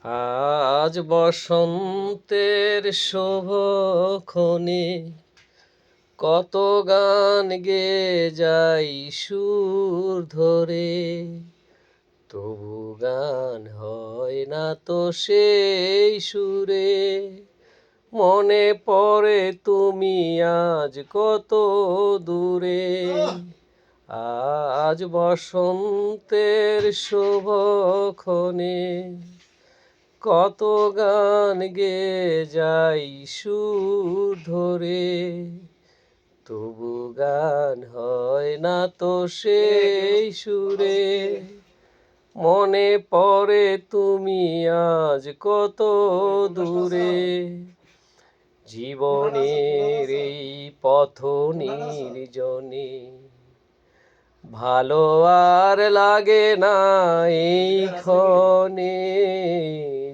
আজ বসন্তের শোভক্ষণে কত গান গেয়ে যাই সুর ধরে, তবু গান হয় না তো সেই সুরে। মনে পড়ে তুমি আজ কত দূরে। আজ বসন্তের শোভক্ষণে কত গান গেয়ে যাই সুর ধরে, তবু গান হয় না তো সেই সুরে। মনে পড়ে তুমি আজ কত দূরে। জীবনের এই পথ নির্জনে ভালো আর লাগে না এই ক্ষণে।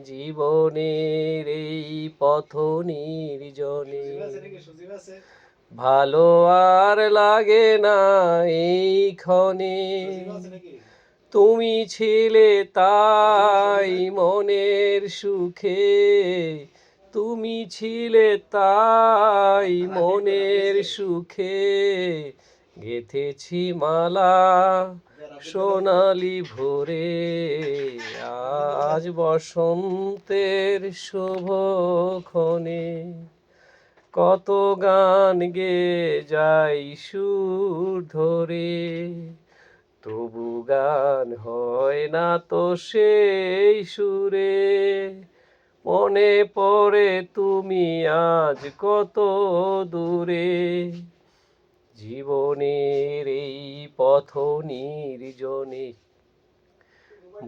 জীবনের এই পথ নির্জনে ভালো আর লাগে না এই ক্ষণে। তুমি ছিলে তাই মনের সুখে, তুমি ছিলে তাই মনের সুখে। গেঁথেছি মালা সোনালি ভোরে। আজ বসন্তের শোভক্ষণে কত গান গেয়ে যাই সুর ধরে, তবু গান হয় না তো সেই সুরে। মনে পড়ে তুমি আজ কত দূরে। জীবনের এই পথ নির্জনে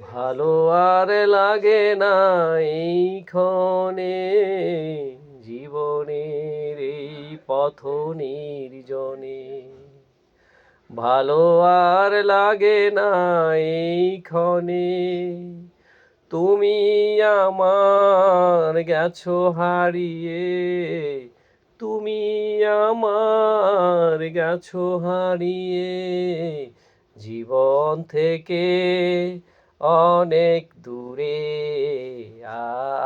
ভালো আর লাগে না এই ক্ষণে। জীবনের এই পথ নির্জনে ভালো আর লাগে না এই ক্ষণে। তুমি আমার গেছো হারিয়ে, তুমি আমার গেছো হারিয়ে। জীবন থেকে অনেক দূরে।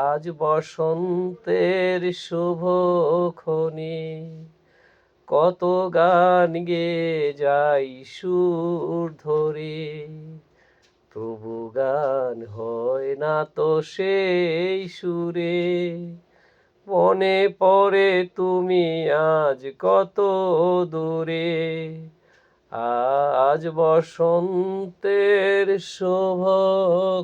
আজ বসন্তের শুভক্ষণে কত গান গেয়ে যাই সুর ধরে, তবু গান হয় না তো সেই সুরে। মনে পড়ে তুমি আজ কত দূরে। আজ বসন্তের শোভক্ষণে।